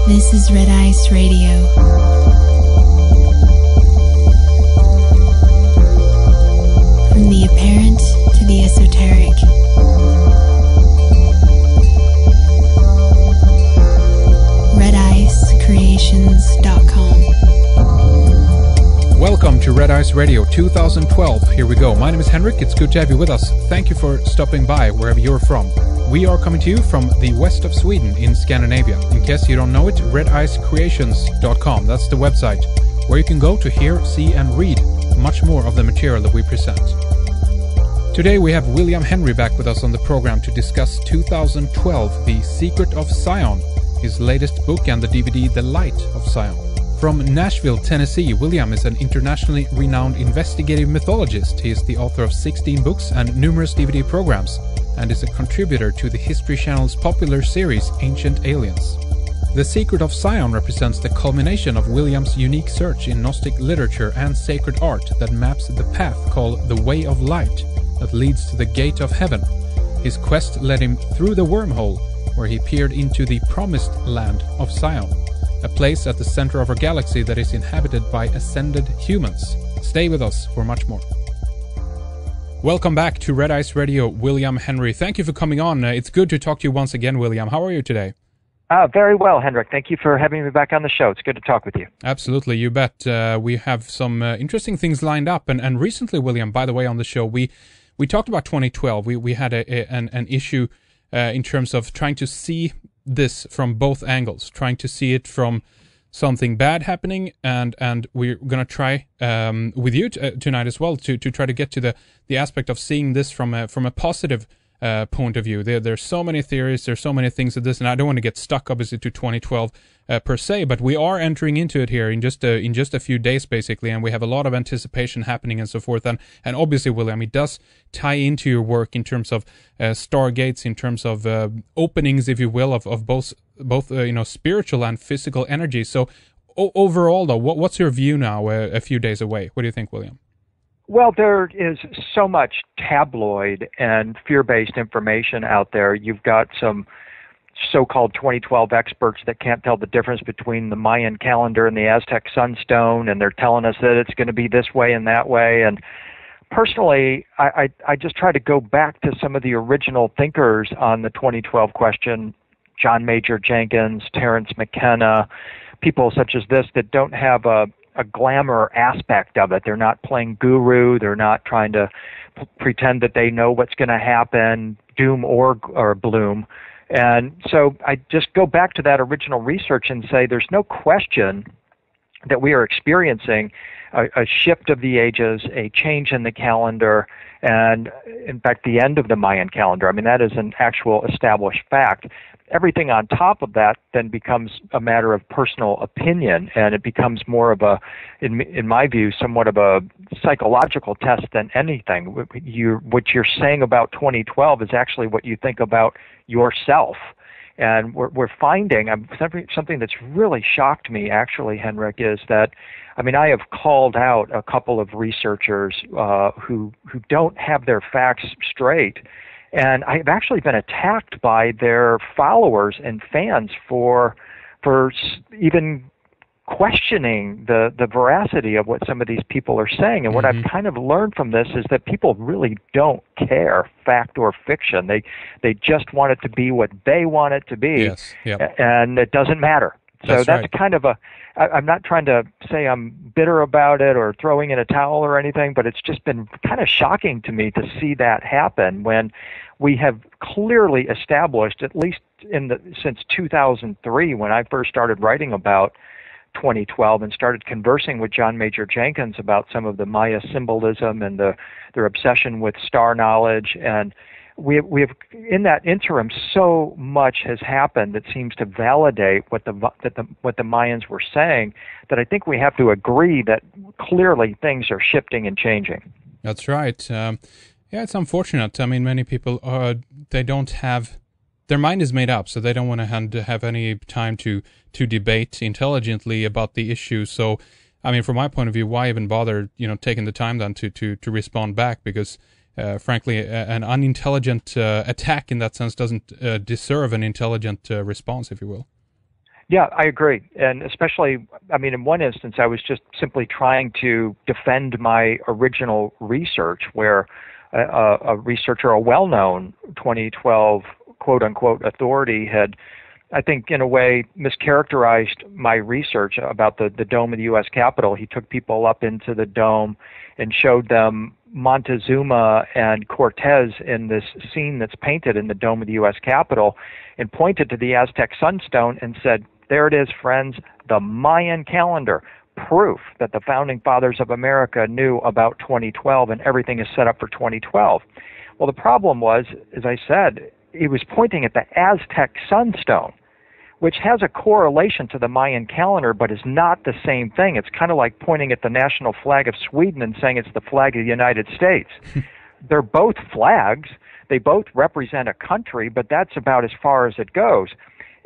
This is Red Ice Radio. From the apparent to the esoteric. RedIceCreations.com. Welcome to Red Ice Radio 2012. Here we go. My name is Henrik. It's good to have you with us. Thank you for stopping by wherever you're from. We are coming to you from the west of Sweden in Scandinavia. In case you don't know it, RedIceCreations.com. That's the website where you can go to hear, see and read much more of the material that we present. Today we have William Henry back with us on the program to discuss 2012, The Secret of Zion, his latest book, and the DVD The Light of Zion. From Nashville, Tennessee, William is an internationally renowned investigative mythologist. He is the author of 16 books and numerous DVD programs, and is a contributor to the History Channel's popular series Ancient Aliens. The Secret of Zion represents the culmination of William's unique search in Gnostic literature and sacred art that maps the path called the Way of Light that leads to the Gate of Heaven. His quest led him through the wormhole, where he peered into the promised land of Zion, a place at the center of our galaxy that is inhabited by ascended humans. Stay with us for much more. Welcome back to Red Ice Radio, William Henry. Thank you for coming on. It's good to talk to you once again, William. How are you today? Very well, Henrik. Thank you for having me back on the show. It's good to talk with you. Absolutely, you bet. We have some interesting things lined up. And recently, William, by the way, on the show, we talked about 2012. We had an issue in terms of trying to see this from both angles, trying to see it from something bad happening, and we're going to try with you tonight as well to try to get to the aspect of seeing this from a positive point of view. There's so many theories, there's so many things of this, and I don't want to get stuck obviously to 2012 per se, but we are entering into it here in just a few days basically, and we have a lot of anticipation happening and so forth, and obviously, William, it does tie into your work in terms of stargates, in terms of openings, if you will, of both spiritual and physical energy. So overall though, what's your view now a few days away? What do you think, William? Well, there is so much tabloid and fear-based information out there. You've got some so-called 2012 experts that can't tell the difference between the Mayan calendar and the Aztec sunstone, and they're telling us that it's going to be this way and that way. And personally, I just try to go back to some of the original thinkers on the 2012 question, John Major Jenkins, Terence McKenna, people such as this that don't have a glamour aspect of it. They're not playing guru. They're not trying to pretend that they know what's going to happen, doom or bloom. And so I just go back to that original research and say there's no question that we are experiencing a shift of the ages, a change in the calendar, and in fact the end of the Mayan calendar. I mean, that is an actual established fact. Everything on top of that then becomes a matter of personal opinion, and it becomes more of a, in my view, somewhat of a psychological test than anything. What you're saying about 2012 is actually what you think about yourself. And we're finding, something that's really shocked me actually, Henrik, is that, I mean, I have called out a couple of researchers who don't have their facts straight. And I've actually been attacked by their followers and fans for even questioning the veracity of what some of these people are saying. And what I've kind of learned from this is that people really don't care, fact or fiction. They just want it to be what they want it to be, yes. Yep. And it doesn't matter. So that's right. Kind of I'm not trying to say I'm bitter about it or throwing in a towel or anything, but it's just been kind of shocking to me to see that happen when we have clearly established, at least since 2003, when I first started writing about 2012 and started conversing with John Major Jenkins about some of the Maya symbolism and their obsession with star knowledge. And we have in that interim, so much has happened that seems to validate what the Mayans were saying, that I think we have to agree that clearly things are shifting and changing. That's right. Yeah, it's unfortunate. I mean, many people they don't have, their mind is made up, so they don't want to have any time to debate intelligently about the issue. So, I mean, from my point of view, why even bother, taking the time then to respond back? Because frankly, an unintelligent attack in that sense doesn't deserve an intelligent response, if you will. Yeah, I agree. And especially, I mean, in one instance, I was just simply trying to defend my original research where a researcher, a well-known 2012 quote-unquote authority had, I think, in a way, mischaracterized my research about the dome of the U.S. Capitol. He took people up into the dome and showed them Montezuma and Cortez in this scene that's painted in the dome of the U.S. Capitol and pointed to the Aztec sunstone and said, there it is, friends, the Mayan calendar, proof that the founding fathers of America knew about 2012 and everything is set up for 2012. Well, the problem was, as I said, he was pointing at the Aztec sunstone, which has a correlation to the Mayan calendar, but is not the same thing. It's kind of like pointing at the national flag of Sweden and saying it's the flag of the United States. They're both flags. They both represent a country, but that's about as far as it goes.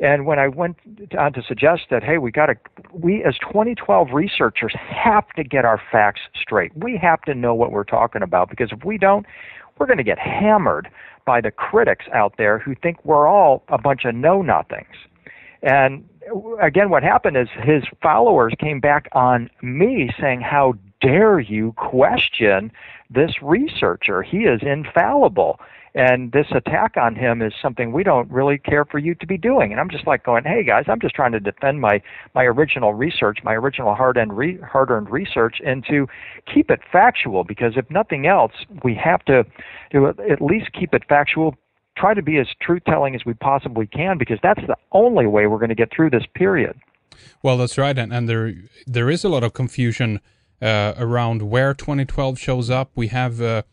And when I went on to suggest that, hey, we as 2012 researchers have to get our facts straight. We have to know what we're talking about, because if we don't, we're going to get hammered by the critics out there who think we're all a bunch of know-nothings. And again, what happened is his followers came back on me saying, how dare you question this researcher? He is infallible. And this attack on him is something we don't really care for you to be doing. And I'm just like going, hey, guys, I'm just trying to defend my original research, my original hard-earned research, and to keep it factual, because if nothing else, we have to at least keep it factual, try to be as truth-telling as we possibly can, because that's the only way we're going to get through this period. Well, that's right. And there is a lot of confusion around where 2012 shows up. We have the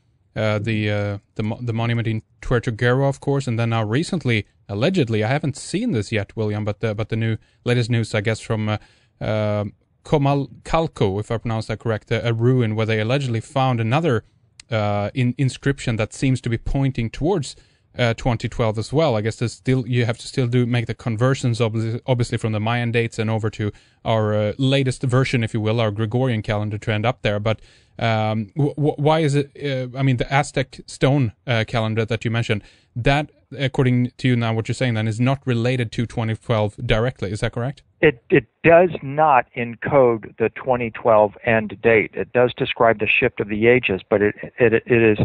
monument in Tuertoguero, of course, and then now recently, allegedly, I haven't seen this yet, William, but the latest news, I guess, from Comalcalco, if I pronounce that correct, a ruin where they allegedly found another inscription that seems to be pointing towards 2012 as well. I guess you have to still make the conversions, obviously, from the Mayan dates and over to our latest version, if you will, our Gregorian calendar, to end up there. But why is it? I mean, the Aztec stone calendar that you mentioned, that, according to you now, what you're saying then, is not related to 2012 directly. Is that correct? It does not encode the 2012 end date. It does describe the shift of the ages, but it is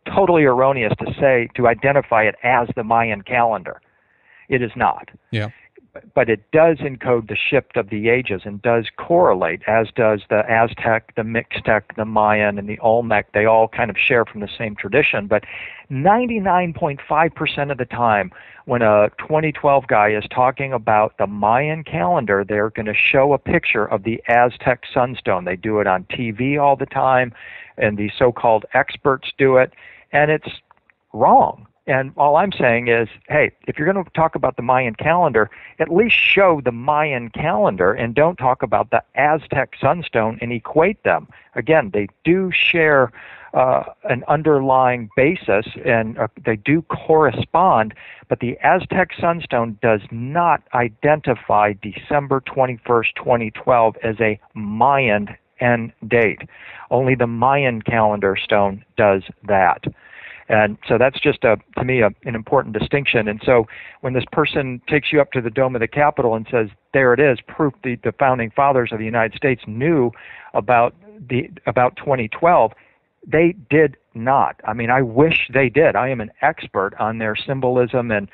totally erroneous to identify it as the Mayan calendar. It is not. Yeah. But it does encode the shift of the ages and does correlate, as does the Aztec, the Mixtec, the Mayan, and the Olmec. They all kind of share from the same tradition. But 99.5% of the time, when a 2012 guy is talking about the Mayan calendar, they're going to show a picture of the Aztec sunstone. They do it on TV all the time, and the so-called experts do it, and it's wrong. And all I'm saying is, hey, if you're going to talk about the Mayan calendar, at least show the Mayan calendar and don't talk about the Aztec sunstone and equate them. Again, they do share an underlying basis, and they do correspond, but the Aztec sunstone does not identify December 21st, 2012 as a Mayan end date. Only the Mayan calendar stone does that. And so that's just, to me, an important distinction. And so when this person takes you up to the Dome of the Capitol and says, there it is, proof the founding fathers of the United States knew about 2012, they did not. I mean, I wish they did. I am an expert on their symbolism, and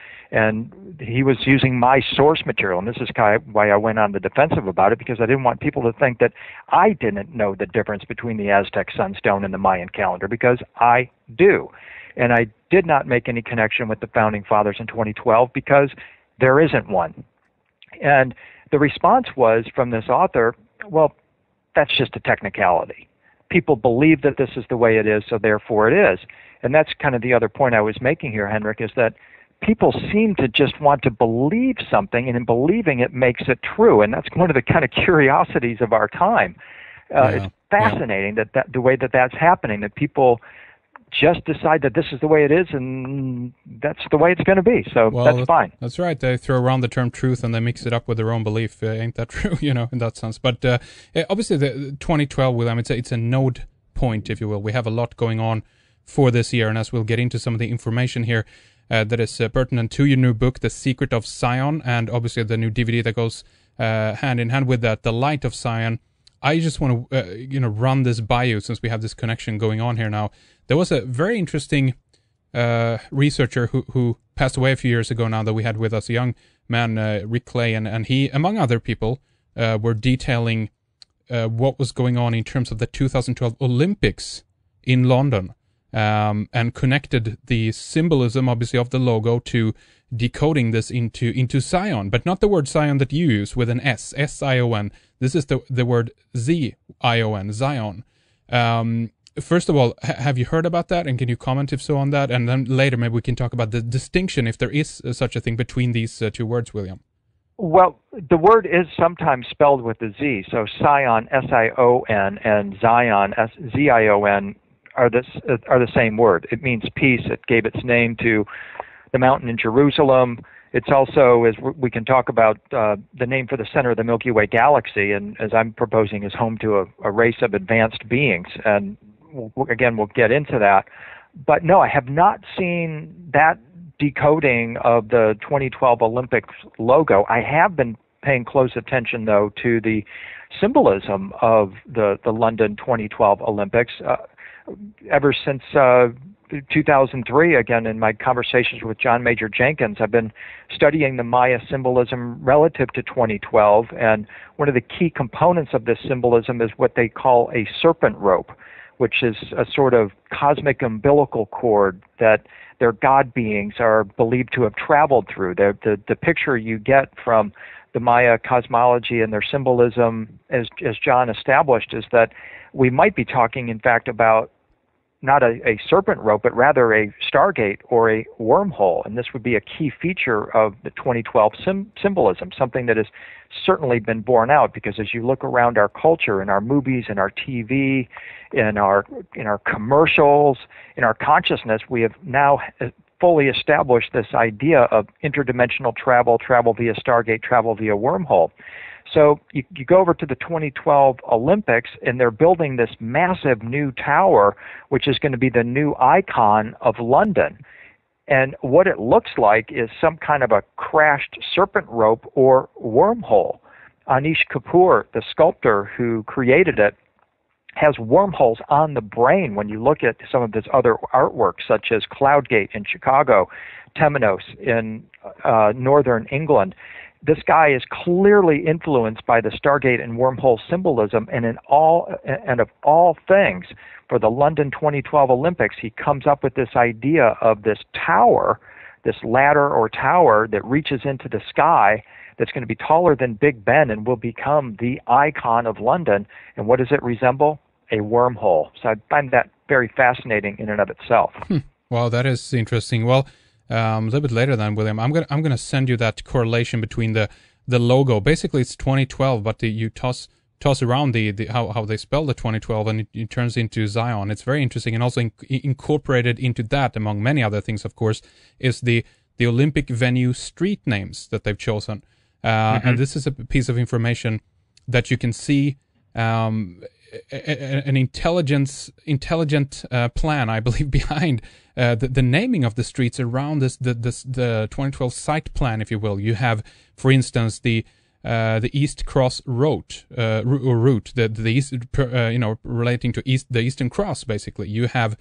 he was using my source material. And this is why I went on the defensive about it, because I didn't want people to think that I didn't know the difference between the Aztec sunstone and the Mayan calendar, because I do. And I did not make any connection with the founding fathers in 2012 because there isn't one. And the response was from this author, well, that's just a technicality. People believe that this is the way it is, so therefore it is. And that's kind of the other point I was making here, Henrik, is that people seem to just want to believe something, and in believing it makes it true. And that's one of the kind of curiosities of our time. It's fascinating that the way that's happening, that people just decide that this is the way it is, and that's the way it's going to be. So that's fine. That's right. They throw around the term truth and they mix it up with their own belief. Ain't that true? In that sense. But obviously, the 2012, William, it's a node point, if you will. We have a lot going on for this year, and as we'll get into some of the information here, that is pertinent to your new book, The Secret of Zion, and obviously the new DVD that goes hand in hand with that, The Light of Zion. I just want to, run this by you since we have this connection going on here now. There was a very interesting researcher who passed away a few years ago now that we had with us, a young man, Rick Clay, and he, among other people, were detailing what was going on in terms of the 2012 Olympics in London, and connected the symbolism, obviously, of the logo to decoding this into Zion, but not the word Zion that you use with an S, S-I-O-N. This is the word Z-I-O-N, Zion. First of all, have you heard about that, and can you comment if so on that? And then later maybe we can talk about the distinction, if there is such a thing, between these two words, William. Well, the word is sometimes spelled with a Z, so Sion, S-I-O-N, and Zion, Z-I-O-N, are the same word. It means peace. It gave its name to the mountain in Jerusalem. It's also, as we can talk about, the name for the center of the Milky Way galaxy, and as I'm proposing, is home to a race of advanced beings. And again, we'll get into that. But no, I have not seen that decoding of the 2012 Olympics logo. I have been paying close attention, though, to the symbolism of the London 2012 Olympics. Ever since 2003, again, in my conversations with John Major Jenkins, I've been studying the Maya symbolism relative to 2012, and one of the key components of this symbolism is what they call a serpent rope, which is a sort of cosmic umbilical cord that their god beings are believed to have traveled through. The picture you get from the Maya cosmology and their symbolism, as John established, is that we might be talking, in fact, about not a serpent rope, but rather a stargate or a wormhole. And this would be a key feature of the 2012 symbolism, something that has certainly been borne out, because as you look around our culture, in our movies, in our TV, in our commercials, in our consciousness, we have now fully established this idea of interdimensional travel via stargate, travel via wormhole. So you go over to the 2012 Olympics, and they're building this massive new tower, which is going to be the new icon of London. And what it looks like is some kind of a crashed serpent rope or wormhole. Anish Kapoor, the sculptor who created it, has wormholes on the brain when you look at some of his other artwork, such as Cloudgate in Chicago, Temenos in northern England. This guy is clearly influenced by the Stargate and wormhole symbolism, and of all things, for the London 2012 Olympics, he comes up with this idea of this tower, this ladder or tower that reaches into the sky, that's going to be taller than Big Ben and will become the icon of London. And what does it resemble? A wormhole. So I find that very fascinating in and of itself. Well, that is interesting. Well, a little bit later then, William, I'm gonna send you that correlation between the logo. Basically, it's 2012, but you toss around the how they spell the 2012, and it turns into Zion. It's very interesting, and also incorporated into that, among many other things, of course, is the Olympic venue street names that they've chosen. And this is a piece of information that you can see an intelligent plan, I believe, behind the naming of the streets around the 2012 site plan, if you will. You have, for instance, the East Cross route, the east, relating to the Eastern Cross. Basically, you have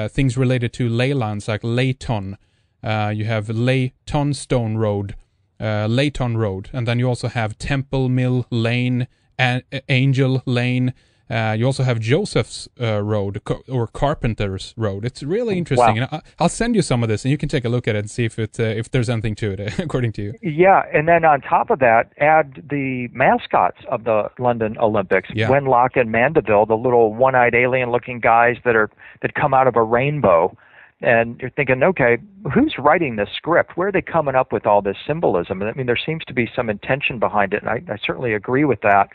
things related to ley lines like Layton. You have Leytonstone Road. Layton Road, and then you also have Temple Mill Lane and Angel Lane. You also have Joseph's Road or Carpenter's Road. It's really interesting. Wow. And I'll send you some of this, and you can take a look at it and see if there's anything to it, according to you. Yeah, and then on top of that, add the mascots of the London Olympics: Wenlock and Mandeville, the little one-eyed alien-looking guys that come out of a rainbow. And you're thinking, okay, who's writing this script? Where are they coming up with all this symbolism? I mean, there seems to be some intention behind it, and I certainly agree with that.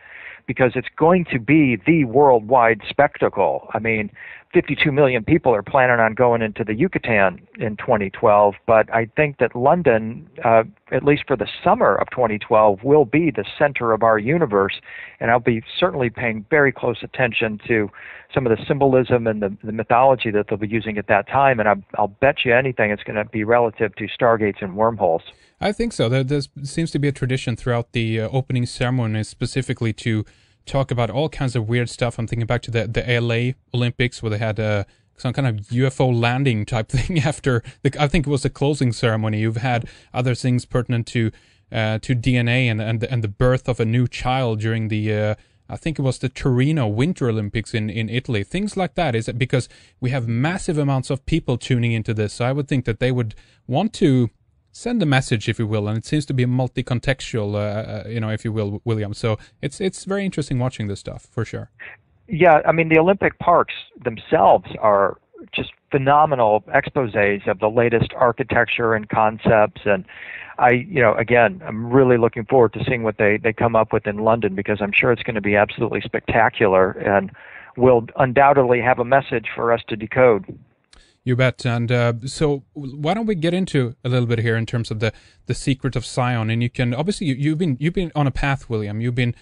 because it's going to be the worldwide spectacle. I mean, 52 million people are planning on going into the Yucatan in 2012, but I think that London, at least for the summer of 2012, will be the center of our universe, and I'll be certainly paying very close attention to some of the symbolism and the mythology that they'll be using at that time, and I'll bet you anything it's going to be relative to stargates and wormholes. I think so. There seems to be a tradition throughout the opening ceremony specifically to talk about all kinds of weird stuff. I'm thinking back to the LA Olympics where they had some kind of UFO landing type thing after, I think it was the closing ceremony. You've had other things pertinent to DNA and the birth of a new child during the I think it was the Torino Winter Olympics in Italy. Things like that. Is it because we have massive amounts of people tuning into this? So I would think that they would want to send a message, if you will, and it seems to be multi-contextual, if you will, William. So it's very interesting watching this stuff, for sure. Yeah, I mean, the Olympic parks themselves are just phenomenal exposés of the latest architecture and concepts, and I'm really looking forward to seeing what they come up with in London, because I'm sure it's going to be absolutely spectacular and will undoubtedly have a message for us to decode. You bet. And so why don't we get into a little bit here in terms of the secret of Zion? And you can, obviously, you've been on a path, William. You've been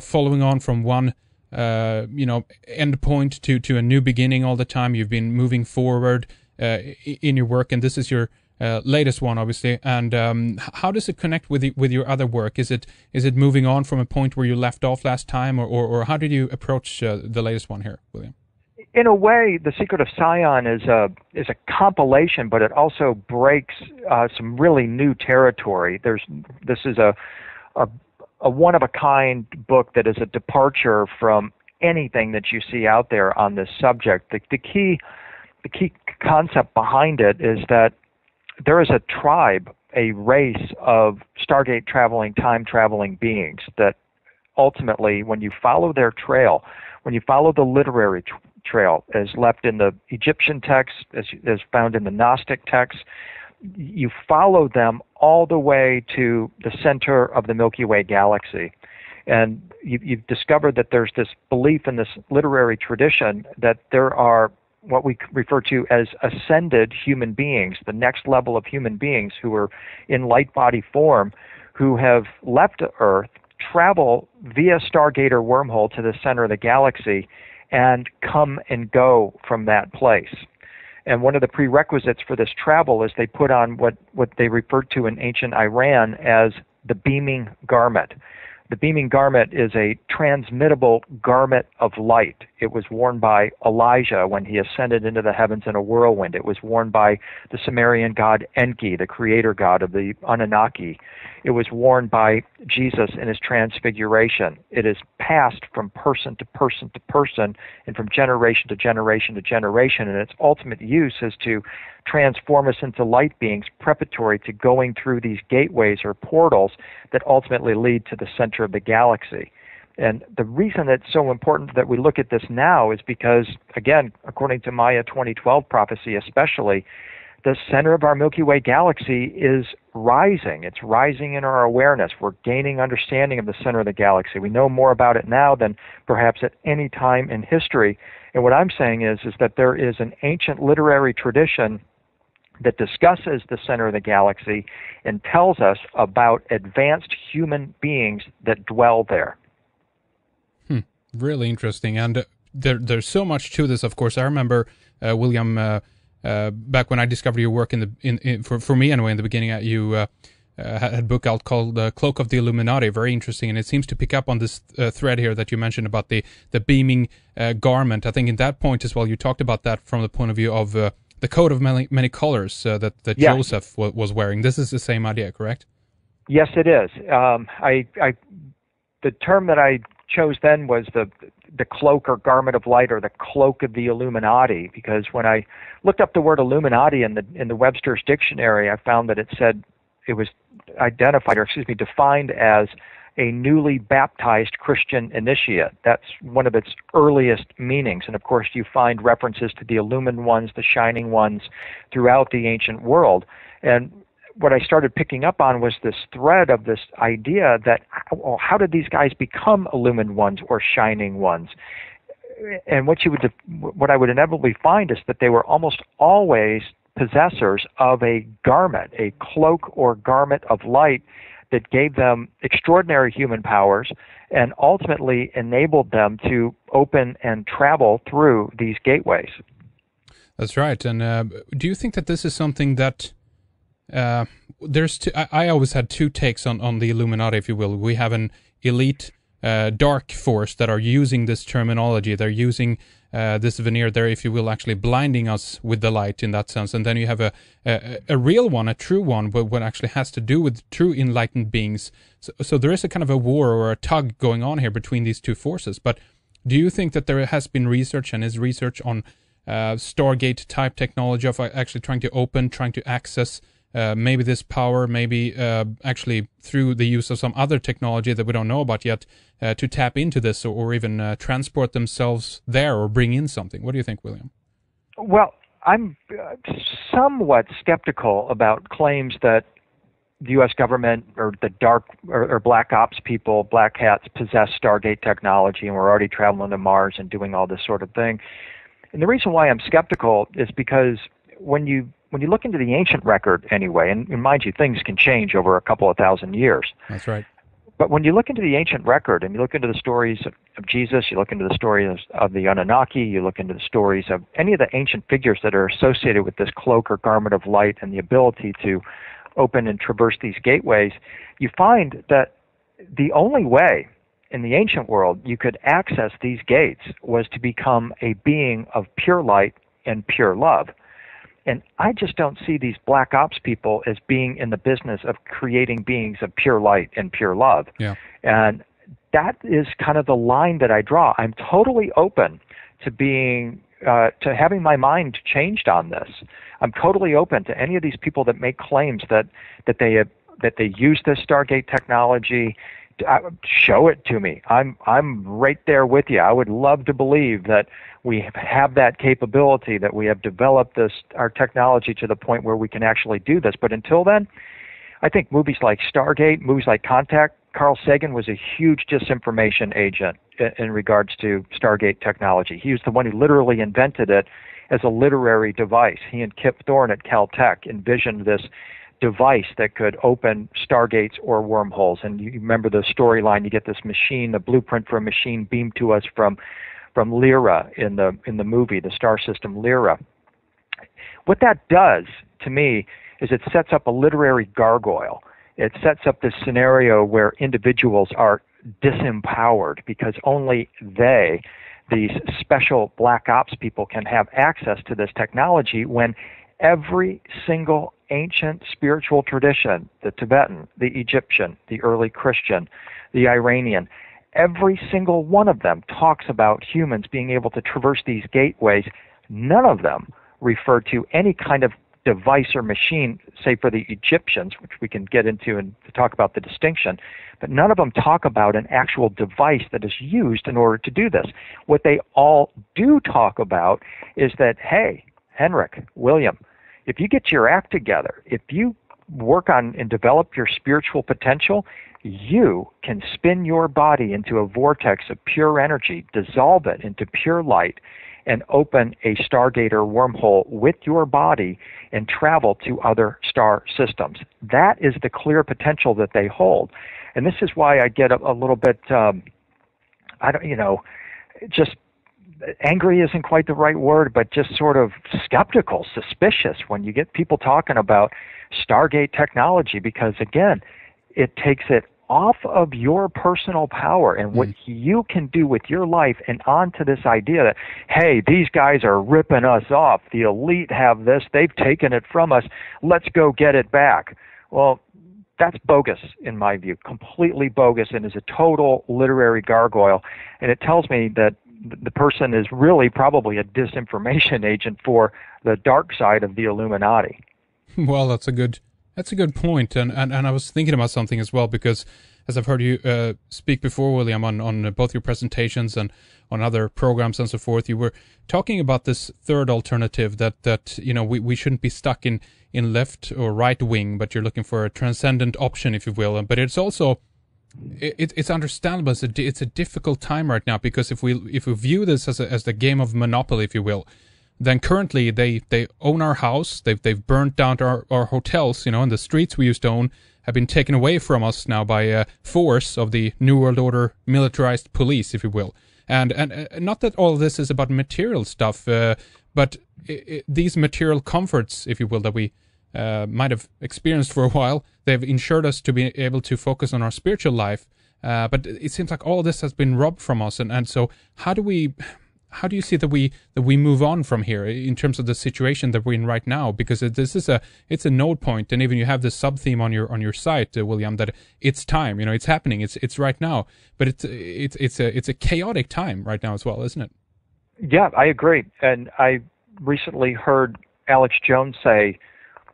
following on from one end point to a new beginning all the time. You've been moving forward in your work, and this is your latest one, obviously. And how does it connect with your other work? Is it moving on from a point where you left off last time, or how did you approach the latest one here, William? In a way, The Secret of Zion is a compilation, but it also breaks some really new territory. This is a one-of-a-kind book that is a departure from anything that you see out there on this subject. The key concept behind it is that there is a tribe, a race of Stargate traveling, time traveling beings that ultimately, when you follow their trail, when you follow the literary trail as left in the Egyptian texts, as found in the Gnostic texts, you follow them all the way to the center of the Milky Way galaxy. And you've discovered that there's this belief in this literary tradition that there are what we refer to as ascended human beings, the next level of human beings who are in light body form, who have left Earth, travel via Stargate or wormhole to the center of the galaxy, and come and go from that place. And one of the prerequisites for this travel is they put on what they referred to in ancient Iran as the beaming garment. The beaming garment is a transmittable garment of light. It was worn by Elijah when he ascended into the heavens in a whirlwind. It was worn by the Sumerian god Enki, the creator god of the Anunnaki. It was worn by Jesus in his transfiguration. It is passed from person to person to person and from generation to generation to generation, and its ultimate use is to transform us into light beings preparatory to going through these gateways or portals that ultimately lead to the center of the galaxy. And the reason it's so important that we look at this now is because, again, according to Maya 2012 prophecy especially, the center of our Milky Way galaxy is rising. It's rising in our awareness. We're gaining understanding of the center of the galaxy. We know more about it now than perhaps at any time in history. And what I'm saying is that there is an ancient literary tradition that discusses the center of the galaxy and tells us about advanced human beings that dwell there. Really interesting. And there's so much to this, of course. I remember, William, back when I discovered your work for me anyway, in the beginning, you had a book out called Cloak of the Illuminati, very interesting, and it seems to pick up on this thread here that you mentioned about the beaming garment. I think in that point as well, you talked about that from the point of view of the coat of many colors that yeah. Joseph was wearing. This is the same idea, correct? Yes, it is. The term that I chose then was the cloak or garment of light, or the cloak of the Illuminati, because when I looked up the word Illuminati in the Webster's dictionary, I found that it was defined as a newly baptized Christian initiate. That's one of its earliest meanings. And of course, you find references to the illumined ones, the shining ones, throughout the ancient world. And what I started picking up on was this thread of this idea that, well, how did these guys become illumined ones or shining ones? And what I would inevitably find is that they were almost always possessors of a garment, a cloak or garment of light that gave them extraordinary human powers and ultimately enabled them to open and travel through these gateways. That's right. And do you think that this is something that I always had two takes on the Illuminati, if you will. We have an elite dark force that are using this terminology. They're using this veneer there, if you will, actually blinding us with the light in that sense. And then you have a real one, a true one, but what actually has to do with true enlightened beings. So there is a kind of a war or a tug going on here between these two forces. But do you think that there has been research and is research on Stargate type technology of actually trying to access maybe this power, maybe actually through the use of some other technology that we don't know about yet, to tap into this or even transport themselves there or bring in something? What do you think, William? Well, I'm somewhat skeptical about claims that the U.S. government or the dark or black ops people, black hats, possess Stargate technology and we're already traveling to Mars and doing all this sort of thing. And the reason why I'm skeptical is because when you look into the ancient record anyway, and mind you, things can change over a couple of thousand years. That's right. But when you look into the ancient record and you look into the stories of Jesus, you look into the stories of the Anunnaki, you look into the stories of any of the ancient figures that are associated with this cloak or garment of light and the ability to open and traverse these gateways, you find that the only way in the ancient world you could access these gates was to become a being of pure light and pure love. And I just don't see these black ops people as being in the business of creating beings of pure light and pure love. Yeah. And that is kind of the they that I draw. I'm totally open to being to having my mind changed on this. I'm totally open to any of these people that make claims that they use this Stargate technology. Show it to me. I'm right there with you. I would love to believe that we have that capability, that we have developed our technology to the point where we can actually do this. But until then, I think movies like Stargate, movies like Contact, Carl Sagan was a huge disinformation agent in regards to Stargate technology. He was the one who literally invented it as a literary device. He and Kip Thorne at Caltech envisioned this device that could open stargates or wormholes. And you remember the storyline, you get this machine, the blueprint for a machine beamed to us from Lyra in the movie, the star system Lyra. What that does to me is it sets up a literary gargoyle. It sets up this scenario where individuals are disempowered because only these special black ops people, can have access to this technology when every single ancient spiritual tradition, the Tibetan, the Egyptian, the early Christian, the Iranian, every single one of them talks about humans being able to traverse these gateways. None of them refer to any kind of device or machine, say for the Egyptians, which we can get into and to talk about the distinction, but none of them talk about an actual device that is used in order to do this. What they all do talk about is that, hey, Henrik, William, if you get your act together, if you work on and develop your spiritual potential, you can spin your body into a vortex of pure energy, dissolve it into pure light, and open a stargate or wormhole with your body and travel to other star systems. That is the clear potential that they hold. And this is why I get a little bit, just angry isn't quite the right word, but just sort of skeptical, suspicious when you get people talking about Stargate technology, because again, it takes it off of your personal power and what you can do with your life and onto this idea that, hey, these guys are ripping us off. The elite have this. They've taken it from us. Let's go get it back. Well, that's bogus in my view, completely bogus, and is a total literary gargoyle. And it tells me that the person is really probably a disinformation agent for the dark side of the Illuminati. Well, that's a good point. And I was thinking about something as well, because as I've heard you speak before, William, on both your presentations and on other programs and so forth, you were talking about this third alternative that we shouldn't be stuck in left or right wing, but you're looking for a transcendent option, if you will. But it's also it's understandable. It's a difficult time right now, because if we view this as the game of Monopoly, if you will, then currently they own our house. They've burnt down our hotels. And the streets we used to own have been taken away from us now by force of the New World Order militarized police, if you will. And not that all of this is about material stuff, but these material comforts, if you will, that we might have experienced for a while, they've ensured us to be able to focus on our spiritual life. But it seems like all this has been robbed from us. And so how do you see that we move on from here in terms of the situation that we're in right now? Because it's a node point, and even you have this sub theme on your site, William, that it's time. It's happening. It's right now. But it's a chaotic time right now as well, isn't it? Yeah, I agree. And I recently heard Alex Jones say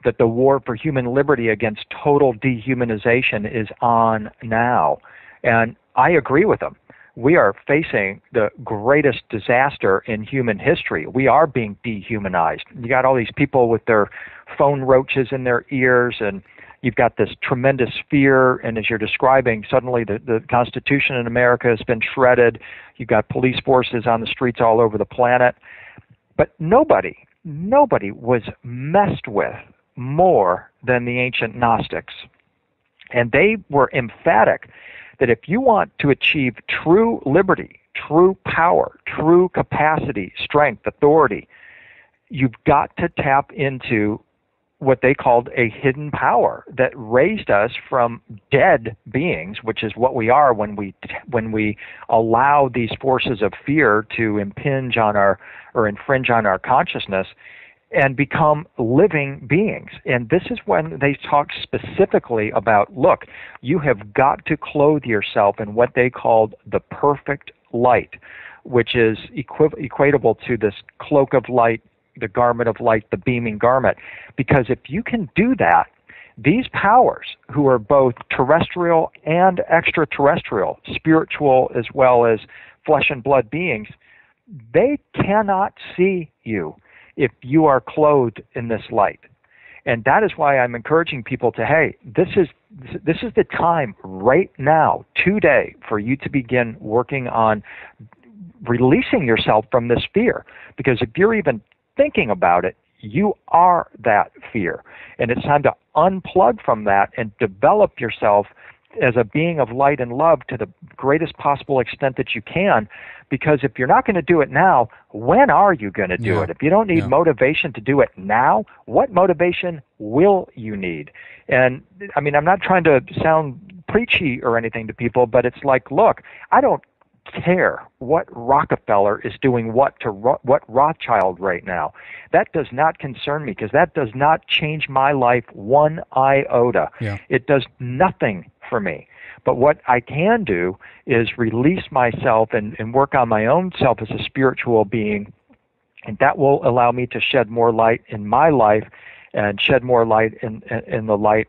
that the war for human liberty against total dehumanization is on now. And I agree with him. We are facing the greatest disaster in human history. We are being dehumanized. You got all these people with their phone roaches in their ears, and you've got this tremendous fear. And as you're describing, suddenly the Constitution in America has been shredded. You've got police forces on the streets all over the planet. But nobody was messed with more than the ancient Gnostics. And they were emphatic that if you want to achieve true liberty, true power, true capacity, strength, authority, you've got to tap into what they called a hidden power that raised us from dead beings, which is what we are when we allow these forces of fear to impinge on or infringe on our consciousness, and become living beings. And this is when they talk specifically about, look, you have got to clothe yourself in what they called the perfect light, which is equatable to this cloak of light, the garment of light, the beaming garment. Because if you can do that, these powers, who are both terrestrial and extraterrestrial, spiritual as well as flesh and blood beings, they cannot see you if you are clothed in this light. And that is why I'm encouraging people to, hey, this is the time right now, today, for you to begin working on releasing yourself from this fear. Because if you're even thinking about it, you are that fear. And it's time to unplug from that and develop yourself as a being of light and love to the greatest possible extent that you can. Because if you're not going to do it now, when are you going to do it? If you don't need motivation to do it now, what motivation will you need? And I mean, I'm not trying to sound preachy or anything to people, but it's like, look, I don't care what Rockefeller is doing what Rothschild right now. That does not concern me, because that does not change my life one iota. It does nothing for me. But what I can do is release myself and work on my own self as a spiritual being, and that will allow me to shed more light in my life and shed more light in the life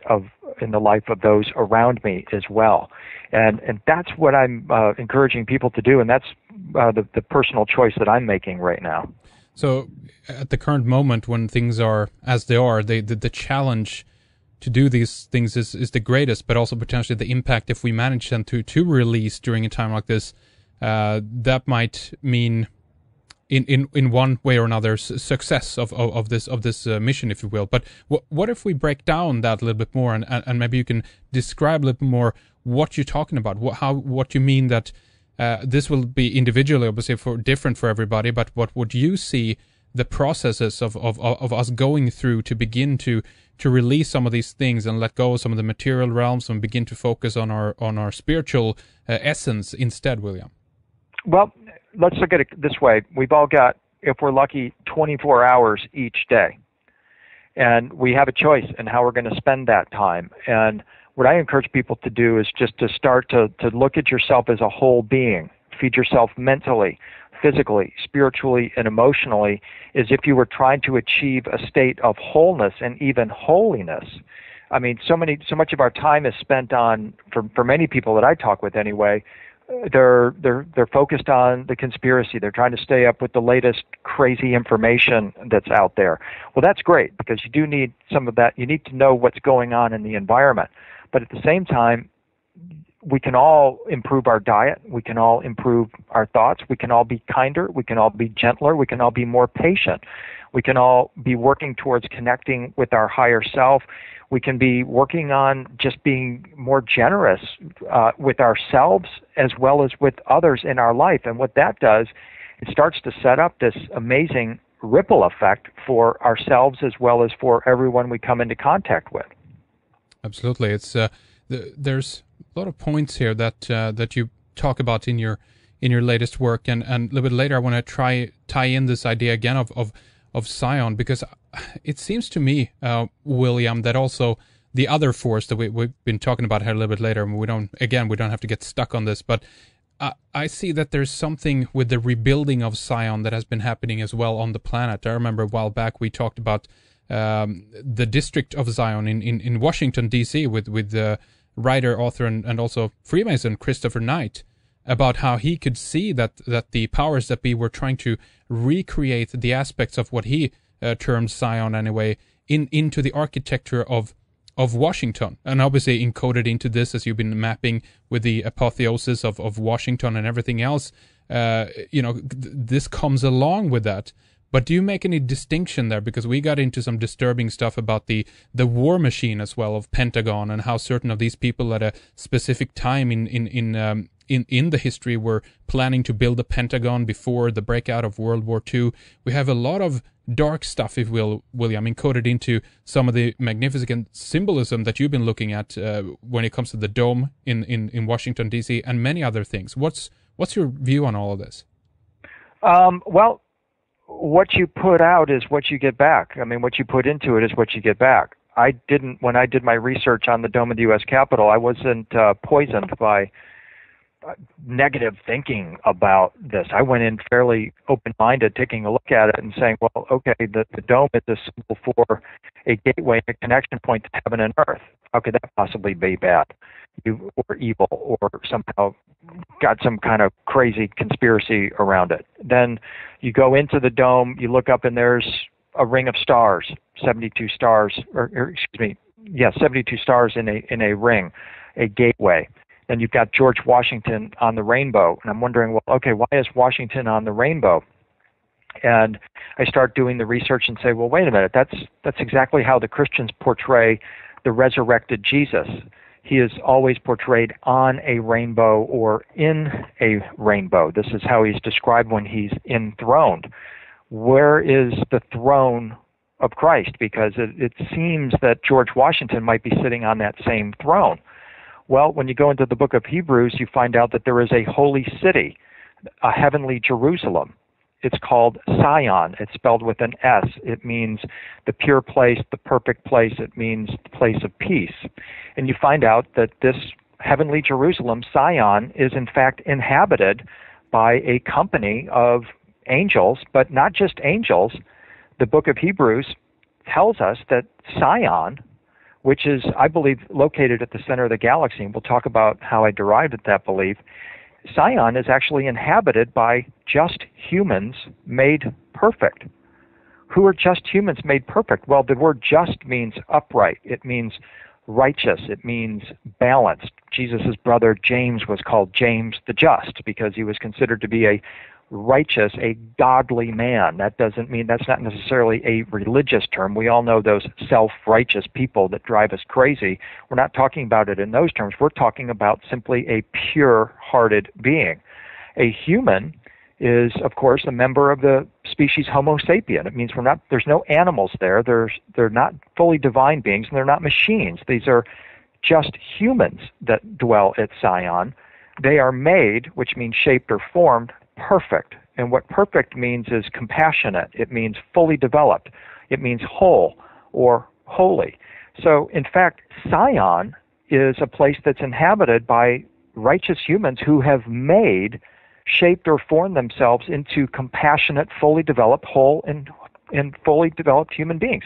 of those around me as well. And that's what I'm encouraging people to do, and that's the personal choice that I'm making right now. So at the current moment, when things are as they are, the challenge to do these things is the greatest, but also potentially the impact, if we manage them to release during a time like this, that might mean in one way or another success of this mission, if you will. But what if we break down that a little bit more, and maybe you can describe a little bit more what you're talking about, what you mean that this will be individually, obviously, different for everybody, but what would you see the processes of us going through to begin to release some of these things and let go of some of the material realms and begin to focus on our spiritual essence instead, William? Well, let's look at it this way. We've all got, if we're lucky, 24 hours each day. And we have a choice in how we're going to spend that time. And what I encourage people to do is just to start to look at yourself as a whole being. Feed yourself mentally, physically, spiritually, and emotionally, as if you were trying to achieve a state of wholeness and even holiness. I mean, so much of our time is spent on, for many people that I talk with anyway, they're focused on the conspiracy. They're trying to stay up with the latest crazy information that's out there. Well, that's great, because you do need some of that. You need to know what's going on in the environment. But at the same time, we can all improve our diet. We can all improve our thoughts. We can all be kinder. We can all be gentler. We can all be more patient. We can all be working towards connecting with our higher self. We can be working on just being more generous with ourselves as well as with others in our life. And what that does, it starts to set up this amazing ripple effect for ourselves as well as for everyone we come into contact with. Absolutely. It's there's a lot of points here that you talk about in your latest work, and a little bit later I want to tie in this idea again of Zion, because it seems to me, William, that also the other force that we've been talking about here a little bit later, and we don't have to get stuck on this, but I see that there's something with the rebuilding of Zion that has been happening as well on the planet. I remember a while back we talked about the district of Zion in Washington, D.C. with the writer, author, and also Freemason Christopher Knight, about how he could see that the powers that be were trying to recreate the aspects of what he termed Zion anyway into the architecture of Washington, and obviously encoded into this, as you've been mapping with the apotheosis of Washington and everything else. This comes along with that. But do you make any distinction there? Because we got into some disturbing stuff about the war machine as well of Pentagon, and how certain of these people at a specific time in the history were planning to build a Pentagon before the breakout of World War II. We have a lot of dark stuff, if you will, William, encoded into some of the magnificent symbolism that you've been looking at when it comes to the dome in Washington, D.C., and many other things. What's your view on all of this? Well, what you put out is what you get back. I mean, what you put into it is what you get back. When I did my research on the dome of the U.S. Capitol, I wasn't poisoned by negative thinking about this. I went in fairly open-minded, taking a look at it and saying, well, okay, the dome is a symbol for a gateway, a connection point to heaven and earth. How could that possibly be bad or evil or somehow got some kind of crazy conspiracy around it? Then you go into the dome, you look up, and there's a ring of stars, 72 stars, 72 stars in a ring, a gateway. Then you've got George Washington on the rainbow. And I'm wondering, well, okay, why is Washington on the rainbow? And I start doing the research and say, well, wait a minute, that's exactly how the Christians portray the resurrected Jesus. He is always portrayed on a rainbow or in a rainbow. This is how he's described when he's enthroned. Where is the throne of Christ? Because it seems that George Washington might be sitting on that same throne. Well, when you go into the book of Hebrews, you find out that there is a holy city, a heavenly Jerusalem. It's called Zion. It's spelled with an S. It means the pure place, the perfect place. It means the place of peace. And you find out that this heavenly Jerusalem, Zion, is in fact inhabited by a company of angels, but not just angels. The book of Hebrews tells us that Zion, which is, I believe, located at the center of the galaxy, and we'll talk about how I derived at that belief, Zion is actually inhabited by just humans made perfect. Who are just humans made perfect? Well, the word just means upright. It means righteous. It means balanced. Jesus' brother James was called James the Just because he was considered to be a righteous, a godly man. That doesn't mean, that's not necessarily a religious term. We all know those self-righteous people that drive us crazy. We're not talking about it in those terms. We're talking about simply a pure-hearted being. A human is, of course, a member of the species Homo sapien. It means there's no animals there. They're not fully divine beings, and they're not machines. These are just humans that dwell at Zion. They are made, which means shaped or formed, perfect. And what perfect means is compassionate. It means fully developed. It means whole or holy. So, in fact, Zion is a place that's inhabited by righteous humans who have made, shaped or formed themselves into compassionate, fully developed, whole and fully developed human beings.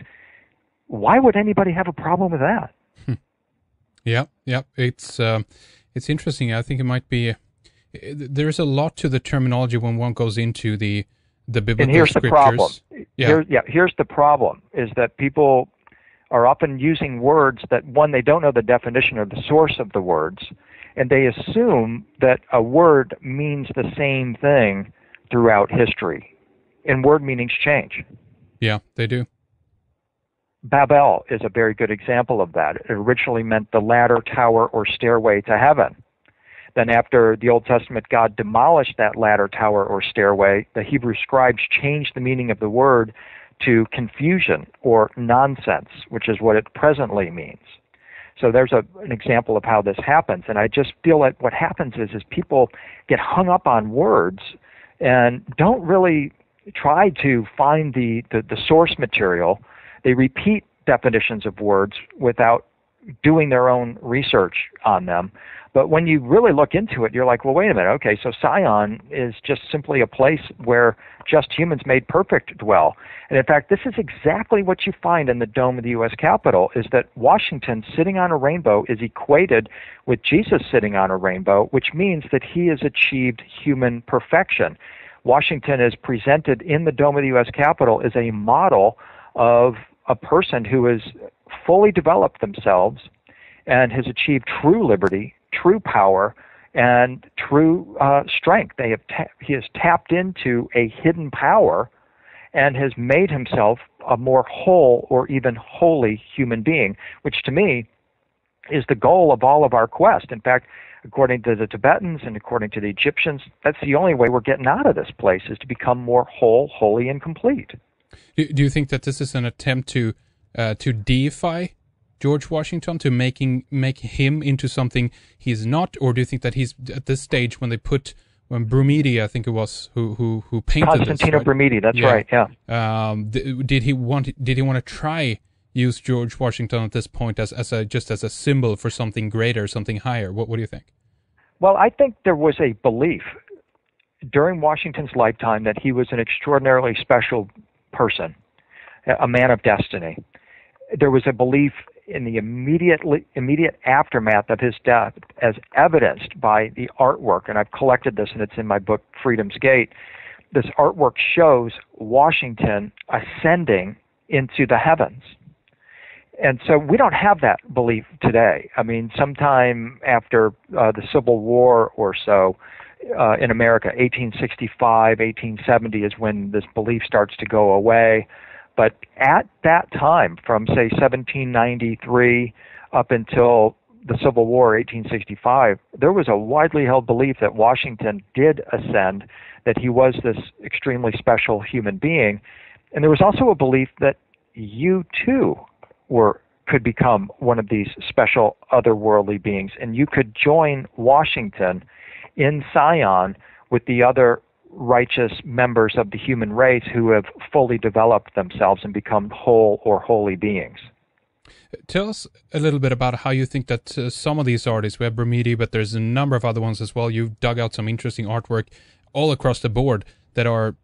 Why would anybody have a problem with that? Yeah, yeah. It's interesting. I think it might be. There's a lot to the terminology when one goes into the biblical and here's scriptures. The problem. Yeah. Here's the problem: is that people are often using words that, one, they don't know the definition or the source of the words, and they assume that a word means the same thing throughout history, and word meanings change. Yeah, they do. Babel is a very good example of that. It originally meant the ladder, tower, or stairway to heaven. Then after the Old Testament, God demolished that ladder, tower, or stairway. The Hebrew scribes changed the meaning of the word to confusion or nonsense, which is what it presently means. So there's an example of how this happens. And I just feel that what happens is people get hung up on words and don't really try to find the source material. They repeat definitions of words without doing their own research on them. But when you really look into it, you're like, well, wait a minute. Okay, so Zion is just simply a place where just humans made perfect dwell. And in fact, this is exactly what you find in the dome of the U.S. Capitol, is that Washington sitting on a rainbow is equated with Jesus sitting on a rainbow, which means that he has achieved human perfection. Washington is presented in the dome of the U.S. Capitol as a model of a person who has fully developed themselves and has achieved true liberty, true power, and true strength. He has tapped into a hidden power and has made himself a more whole or even holy human being, which to me is the goal of all of our quest. In fact, according to the Tibetans and according to the Egyptians, that's the only way we're getting out of this place, is to become more whole, holy, and complete. Do you think that this is an attempt to deify George Washington, to make him into something he's not, or do you think that he's at this stage when Brumidi, I think it was, who painted Constantino this, right? Brumidi, that's right, yeah. Did he want to try use George Washington at this point as a symbol for something greater, something higher? What do you think? Well, I think there was a belief during Washington's lifetime that he was an extraordinarily special person, a man of destiny. There was a belief in the immediate aftermath of his death, as evidenced by the artwork, and I've collected this and it's in my book, Freedom's Gate. This artwork shows Washington ascending into the heavens. And so we don't have that belief today. I mean, sometime after the Civil War or so in America, 1865, 1870 is when this belief starts to go away. But at that time, from, say, 1793 up until the Civil War, 1865, there was a widely held belief that Washington did ascend, that he was this extremely special human being. And there was also a belief that you, too, could become one of these special otherworldly beings, and you could join Washington in Zion with the other righteous members of the human race who have fully developed themselves and become whole or holy beings. Tell us a little bit about how you think that some of these artists, we have Brumidi, but there's a number of other ones as well. You've dug out some interesting artwork all across the board that are,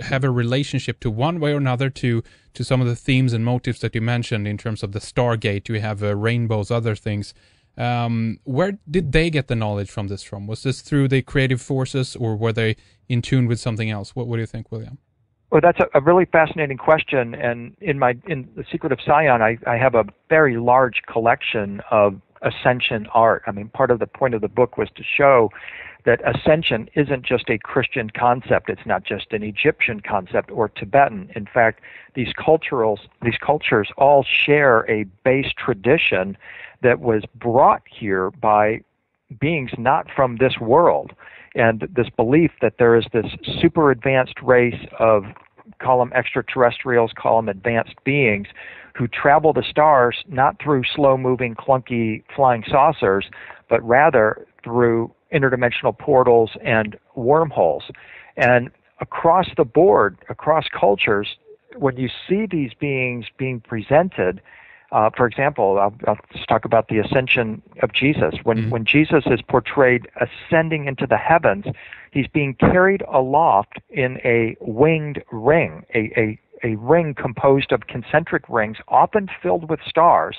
have a relationship to one way or another to some of the themes and motifs that you mentioned in terms of the Stargate. You have rainbows, other things. Where did they get the knowledge from this from? Was this through the creative forces, or were they in tune with something else? What do you think, William? Well, that's a really fascinating question. And in The Secret of Zion, I have a very large collection of ascension art. I mean, part of the point of the book was to show that ascension isn't just a Christian concept. It's not just an Egyptian concept or Tibetan. In fact, these cultures all share a base tradition that was brought here by beings not from this world. And this belief that there is this super advanced race of, call them extraterrestrials, call them advanced beings, who travel the stars not through slow-moving, clunky flying saucers, but rather through interdimensional portals and wormholes. And across the board, across cultures, when you see these beings being presented, for example, I'll just talk about the ascension of Jesus. When Jesus is portrayed ascending into the heavens, he's being carried aloft in a winged ring, a a ring composed of concentric rings, often filled with stars,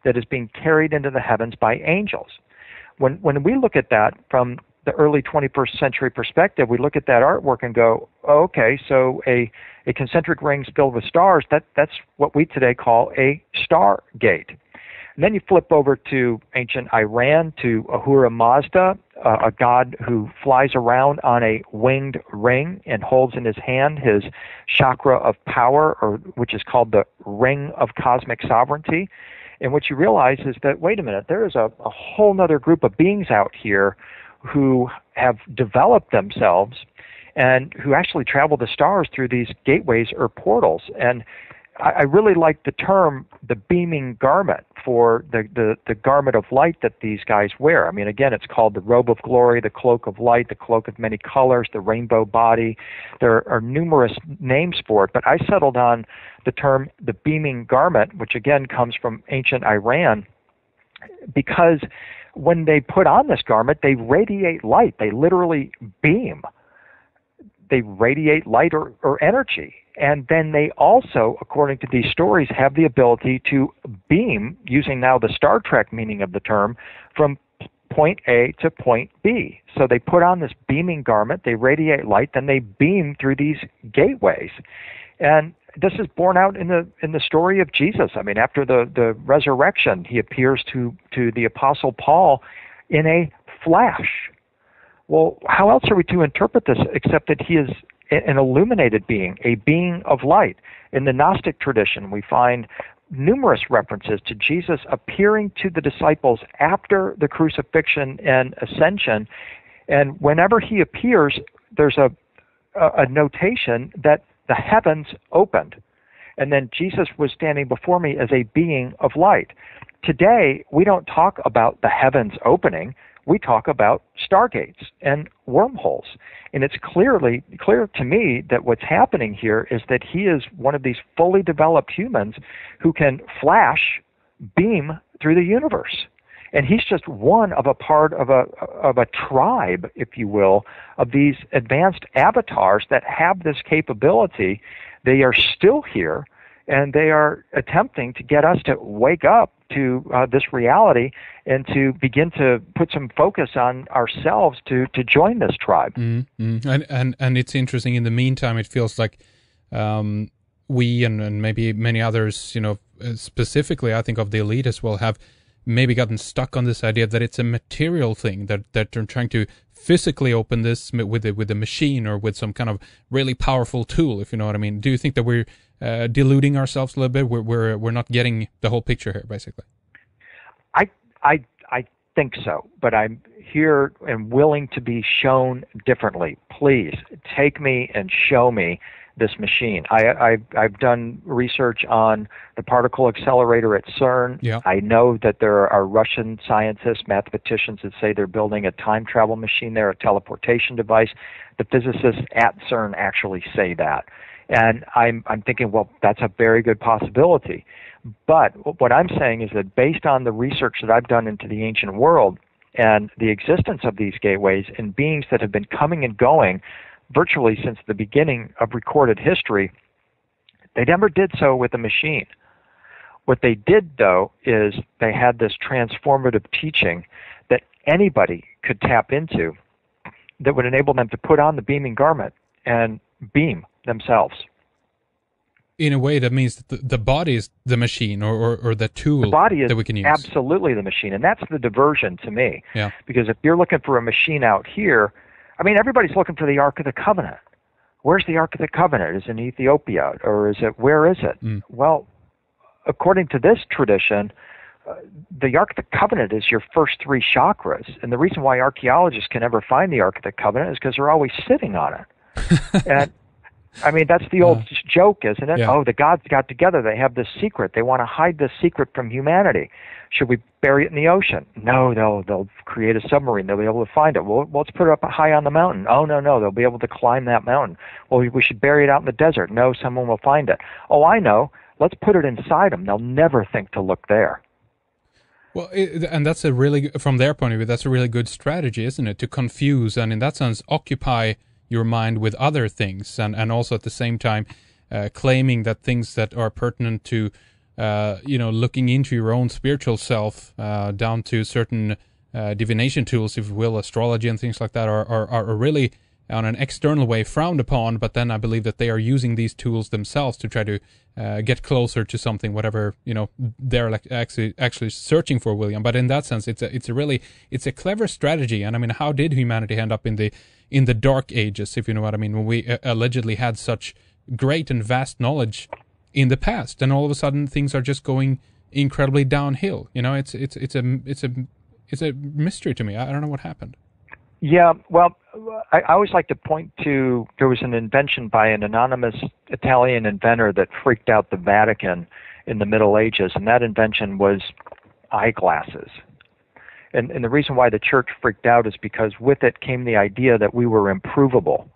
that is being carried into the heavens by angels. When we look at that from the early 21st century perspective, we look at that artwork and go, oh, okay, so a concentric ring filled with stars, that's what we today call a stargate. And then you flip over to ancient Iran, to Ahura Mazda, a god who flies around on a winged ring and holds in his hand his chakra of power, or which is called the Ring of Cosmic Sovereignty. And what you realize is that, wait a minute, there is a whole other group of beings out here who have developed themselves and who actually travel the stars through these gateways or portals. And I really like the term, the beaming garment, for the garment of light that these guys wear. I mean, again, it's called the robe of glory, the cloak of light, the cloak of many colors, the rainbow body. There are numerous names for it, but I settled on the term the beaming garment, which again comes from ancient Iran, because when they put on this garment, they radiate light. They literally beam. They radiate light or energy. And then they also, according to these stories, have the ability to beam, using now the Star Trek meaning of the term, from point A to point B. So they put on this beaming garment, they radiate light, then they beam through these gateways. And this is borne out in the story of Jesus. I mean, after the resurrection, he appears to the Apostle Paul in a flash. Well, how else are we to interpret this except that he is an illuminated being, a being of light? In the Gnostic tradition, we find numerous references to Jesus appearing to the disciples after the crucifixion and ascension. And whenever he appears, there's a notation that the heavens opened. And then Jesus was standing before me as a being of light. Today, we don't talk about the heavens opening. We talk about stargates and wormholes. And it's clear to me that what's happening here is that he is one of these fully developed humans who can flash, beam through the universe. And he's just one of a part of a tribe, if you will, of these advanced avatars that have this capability. They are still here, and they are attempting to get us to wake up to this reality and to begin to put some focus on ourselves to join this tribe. Mm-hmm. And it's interesting. In the meantime, it feels like we and maybe many others, specifically, I think of the elite as well, have maybe gotten stuck on this idea that it's a material thing, that they're trying to physically open this with a machine or with some kind of really powerful tool, if you know what I mean. Do you think that we're deluding ourselves a little bit? We're not getting the whole picture here, basically. I think so, but I'm here and willing to be shown differently. Please take me and show me this machine. I've done research on the particle accelerator at CERN. Yeah. I know that there are Russian scientists, mathematicians that say they're building a time travel machine there, a teleportation device. The physicists at CERN actually say that. And I'm thinking, well, that's a very good possibility. But what I'm saying is that based on the research that I've done into the ancient world and the existence of these gateways and beings that have been coming and going virtually since the beginning of recorded history, they never did so with a machine. What they did, though, is they had this transformative teaching that anybody could tap into that would enable them to put on the beaming garment and beam themselves. In a way, that means that the body is the machine or the tool the body is that we can use. Absolutely the machine, and that's the diversion to me. Yeah. Because if you're looking for a machine out here, I mean, everybody's looking for the Ark of the Covenant. Where's the Ark of the Covenant? Is it in Ethiopia, or where is it? Well, according to this tradition, the Ark of the Covenant is your first three chakras, and the reason why archaeologists can never find the Ark of the Covenant is because they're always sitting on it. And I mean, that's the old joke, isn't it? Yeah. Oh, the gods got together. They have this secret. They want to hide this secret from humanity. Should we bury it in the ocean? No, they'll create a submarine. They'll be able to find it. Well, let's put it up high on the mountain. Oh, no, they'll be able to climb that mountain. Well, we should bury it out in the desert. No, someone will find it. Oh, I know. Let's put it inside them. They'll never think to look there. Well, and that's from their point of view, that's a really good strategy, isn't it? To confuse and in that sense occupy your mind with other things and also at the same time claiming that things that are pertinent to looking into your own spiritual self, down to certain divination tools, if you will, astrology and things like that, are really on an external way frowned upon. But then I believe that they are using these tools themselves to try to get closer to something, whatever they're like actually searching for, William. But in that sense, it's a clever strategy. And I mean, how did humanity end up in the Dark Ages, if you know what I mean, when we allegedly had such great and vast knowledge in the past, and all of a sudden things are just going incredibly downhill? It's a mystery to me. I don't know what happened. Yeah, well, I always like to point to, there was an invention by an anonymous Italian inventor that freaked out the Vatican in the Middle Ages, and that invention was eyeglasses. And the reason why the church freaked out is because with it came the idea that we were improvable,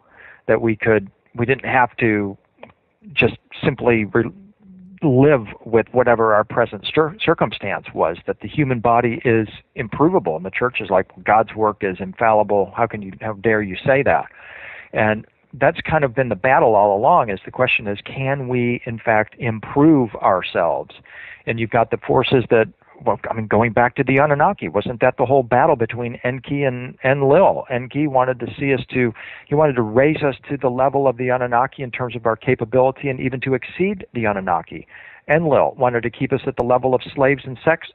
that we didn't have to just simply live with whatever our present circumstance was, that the human body is improvable. And the church is like, God's work is infallible. How dare you say that? And that's kind of been the battle all along, is the question is, can we in fact improve ourselves? And you've got the forces that, going back to the Anunnaki, wasn't that the whole battle between Enki and Enlil? Enki wanted to he wanted to raise us to the level of the Anunnaki in terms of our capability and even to exceed the Anunnaki. Enlil wanted to keep us at the level of slaves and sex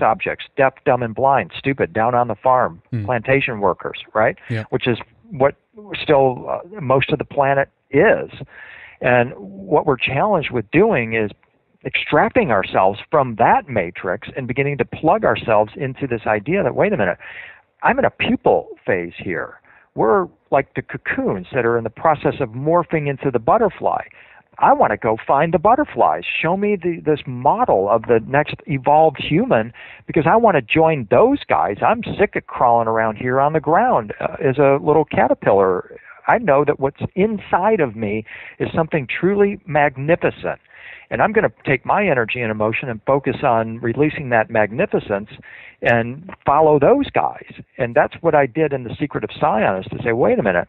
objects, deaf, dumb, and blind, stupid, down on the farm, plantation workers, right? Yeah. Which is what still most of the planet is. And what we're challenged with doing is extracting ourselves from that matrix and beginning to plug ourselves into this idea that, wait a minute, I'm in a pupal phase here. We're like the cocoons that are in the process of morphing into the butterfly. I want to go find the butterflies. Show me this model of the next evolved human, because I want to join those guys. I'm sick of crawling around here on the ground as a little caterpillar. I know that what's inside of me is something truly magnificent. And I'm going to take my energy and emotion and focus on releasing that magnificence and follow those guys. And that's what I did in The Secret of Sion, is to say, wait a minute,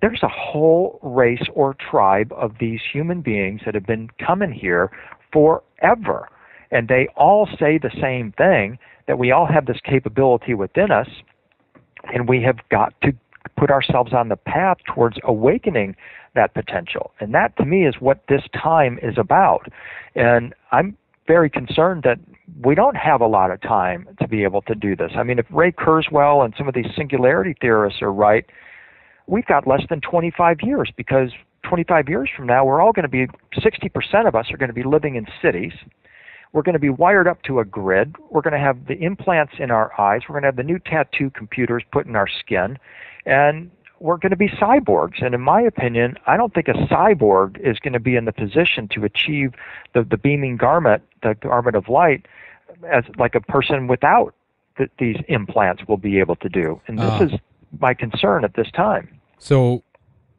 there's a whole race or tribe of these human beings that have been coming here forever. And they all say the same thing, that we all have this capability within us, and we have got to put ourselves on the path towards awakening that potential. And that, to me, is what this time is about. And I'm very concerned that we don't have a lot of time to be able to do this. I mean, if Ray Kurzweil and some of these singularity theorists are right, we've got less than 25 years, because 25 years from now, we're all going to be, 60% of us are going to be living in cities. We're going to be wired up to a grid. We're going to have the implants in our eyes. We're going to have the new tattoo computers put in our skin. And we're going to be cyborgs. And in my opinion, I don't think a cyborg is going to be in the position to achieve the beaming garment, the garment of light, as like a person without these implants will be able to do. And this is my concern at this time. So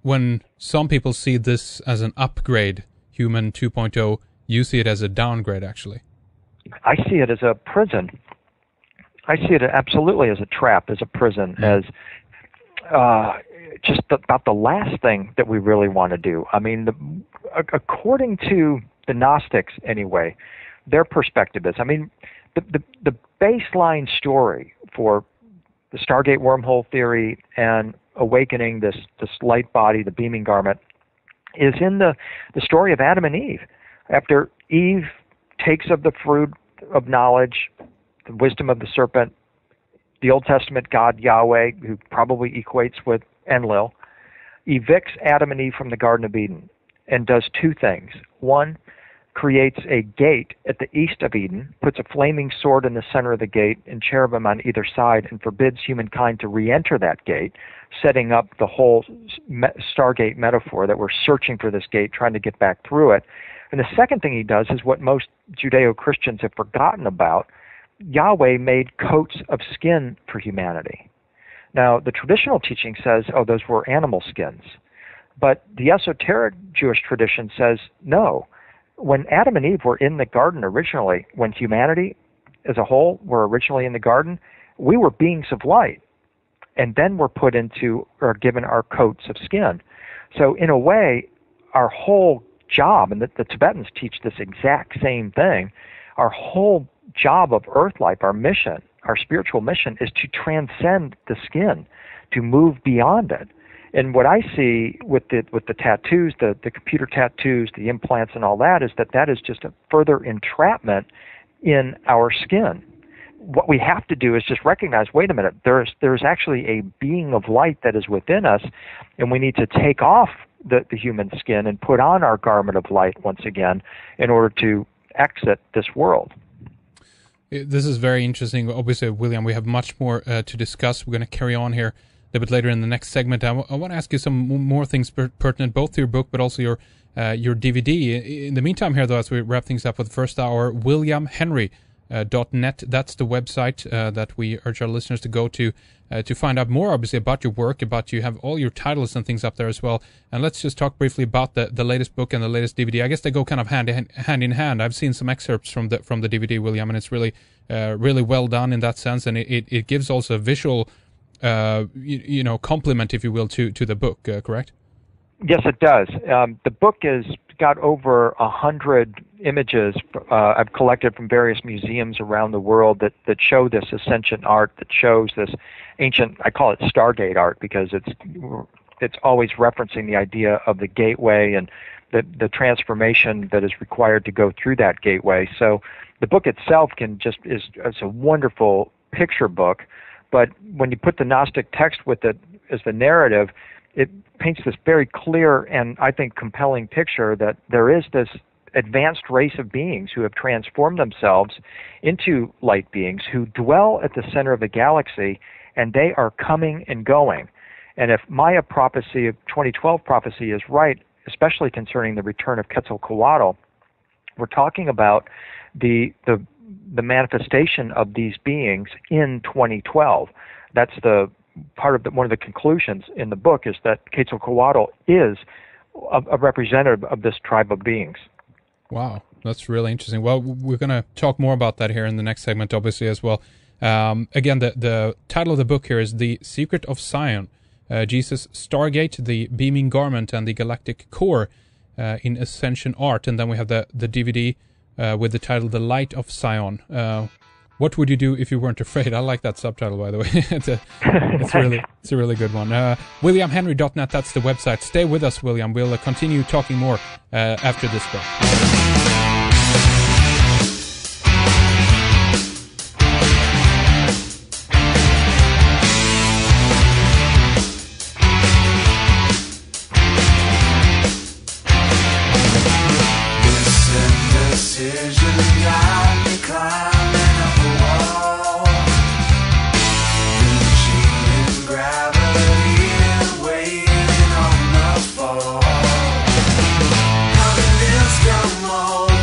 when some people see this as an upgrade, Human 2.0, you see it as a downgrade, actually. I see it as a prison. I see it absolutely as a trap, as a prison, as just about the last thing that we really want to do. I mean, according to the Gnostics, anyway, their perspective is, I mean, the baseline story for the Stargate wormhole theory and awakening this light body, the beaming garment, is in the story of Adam and Eve. After Eve takes of the fruit of knowledge, the wisdom of the serpent, the Old Testament God Yahweh, who probably equates with Enlil, evicts Adam and Eve from the Garden of Eden and does two things. One, creates a gate at the east of Eden, puts a flaming sword in the center of the gate and cherubim on either side, and forbids humankind to re-enter that gate, setting up the whole Stargate metaphor that we're searching for this gate, trying to get back through it. And the second thing he does is what most Judeo-Christians have forgotten about. Yahweh made coats of skin for humanity. Now, the traditional teaching says, those were animal skins. But the esoteric Jewish tradition says, no. When Adam and Eve were in the garden originally, when humanity as a whole were originally in the garden, we were beings of light. And then we're put into, or given our coats of skin. So in a way, our whole job, and the Tibetans teach this exact same thing, our whole job of earth life, our mission, our spiritual mission, is to transcend the skin, to move beyond it. And what I see with the tattoos, the computer tattoos, the implants and all that, is that is just a further entrapment in our skin. What we have to do is just recognize, wait a minute, there's actually a being of light that is within us, and we need to take off the human skin and put on our garment of light once again in order to exit this world. This is very interesting. Obviously, William, we have much more to discuss. We're going to carry on here a bit later in the next segment. I want to ask you some more things pertinent both to your book but also your DVD. In the meantime here, though, as we wrap things up with the first hour, WilliamHenry.net. That's the website that we urge our listeners to go to find out more, obviously, about your work, about you have all your titles and things up there as well. And let's just talk briefly about the latest book and the latest DVD. I guess they go kind of hand in hand. I've seen some excerpts from the DVD, William, and it's really well done in that sense, and it gives also a visual complement, if you will, to the book, correct? Yes, it does. The book has got over 100 images I've collected from various museums around the world that show this ascension art, that shows this ancient, I call it Stargate art, because it's always referencing the idea of the gateway and the transformation that is required to go through that gateway. So the book itself is a wonderful picture book, but when you put the Gnostic text with it as the narrative, it paints this very clear and, I think, compelling picture that there is this advanced race of beings who have transformed themselves into light beings who dwell at the center of the galaxy, and they are coming and going. And if Maya prophecy of 2012 prophecy is right, especially concerning the return of Quetzalcoatl, we're talking about the manifestation of these beings in 2012. That's one of the conclusions in the book, is that Quetzalcoatl is a representative of this tribe of beings. Wow, that's really interesting. Well, we're going to talk more about that here in the next segment, obviously, as well. Again, the title of the book here is The Secret of Zion, Jesus, Stargate, the Beaming Garment, and the Galactic Core in Ascension Art. And then we have the DVD with the title The Light of Zion. What would you do if you weren't afraid? I like that subtitle, by the way. It's a really good one. WilliamHenry.net, that's the website. Stay with us, William. We'll continue talking more after this break. Come on.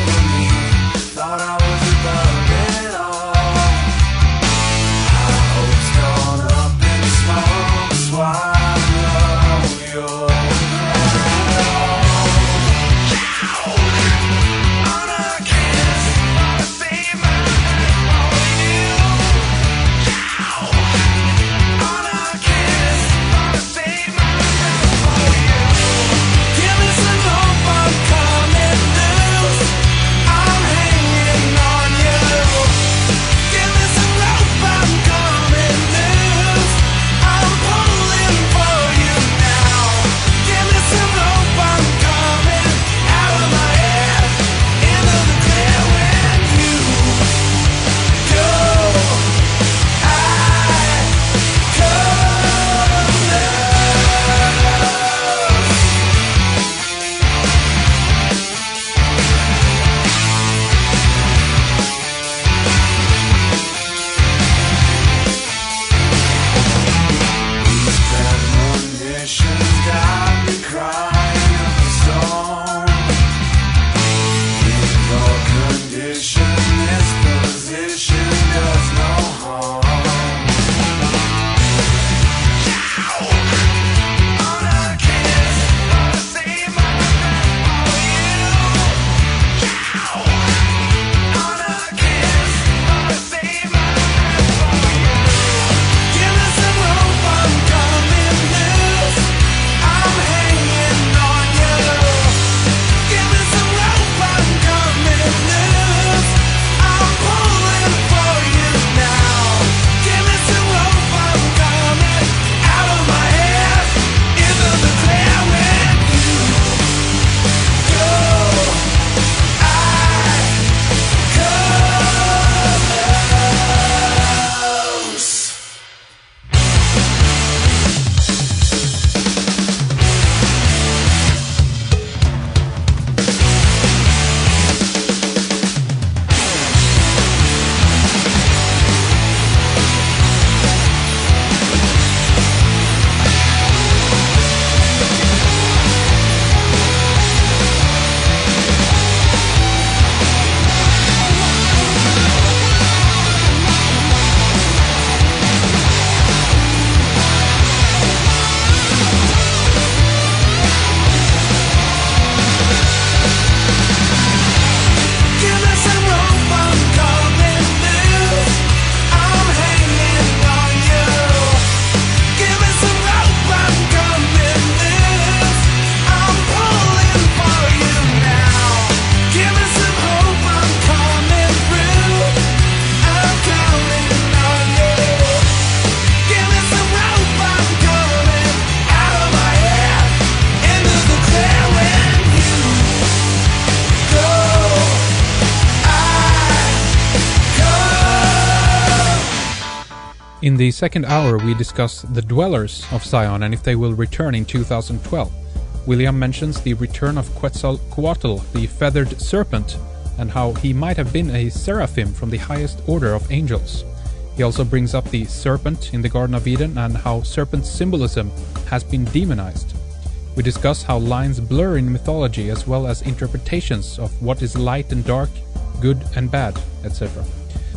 In the second hour, we discuss the dwellers of Zion and if they will return in 2012. William mentions the return of Quetzalcoatl, the feathered serpent, and how he might have been a seraphim from the highest order of angels. He also brings up the serpent in the Garden of Eden and how serpent symbolism has been demonized. We discuss how lines blur in mythology as well as interpretations of what is light and dark, good and bad, etc.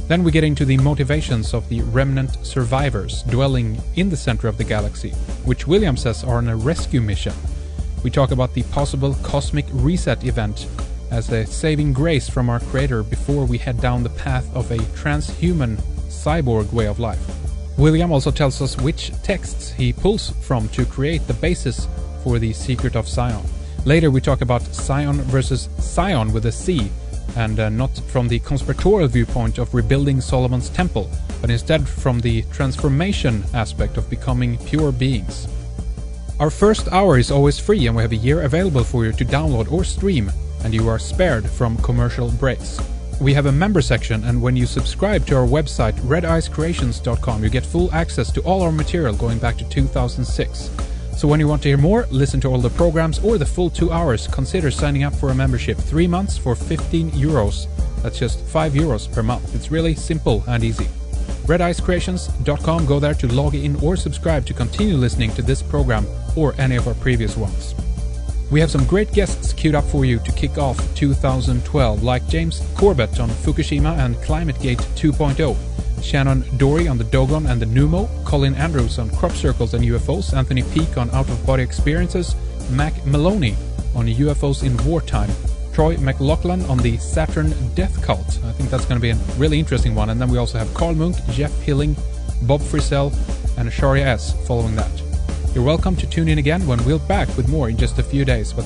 Then we get into the motivations of the remnant survivors dwelling in the center of the galaxy, which William says are on a rescue mission. We talk about the possible cosmic reset event as a saving grace from our Creator before we head down the path of a transhuman cyborg way of life. William also tells us which texts he pulls from to create the basis for the Secret of Zion. Later we talk about Zion versus Sion with a C, and not from the conspiratorial viewpoint of rebuilding Solomon's temple, but instead from the transformation aspect of becoming pure beings. Our first hour is always free and we have a year available for you to download or stream, and you are spared from commercial breaks. We have a member section, and when you subscribe to our website redicecreations.com you get full access to all our material going back to 2006. So when you want to hear more, listen to all the programs or the full 2 hours, consider signing up for a membership. 3 months for 15 euros. That's just 5 euros per month. It's really simple and easy. redicecreations.com, go there to log in or subscribe to continue listening to this program or any of our previous ones. We have some great guests queued up for you to kick off 2012, like James Corbett on Fukushima and ClimateGate 2.0, Shannon Dory on the Dogon and the Numo, Colin Andrews on crop circles and UFOs, Anthony Peake on out-of-body experiences, Mac Maloney on UFOs in wartime, Troy McLaughlin on the Saturn Death Cult. I think that's going to be a really interesting one. And then we also have Carl Munk, Jeff Hilling, Bob Frisell, and Sharia S. following that. You're welcome to tune in again when we'll be back with more in just a few days, but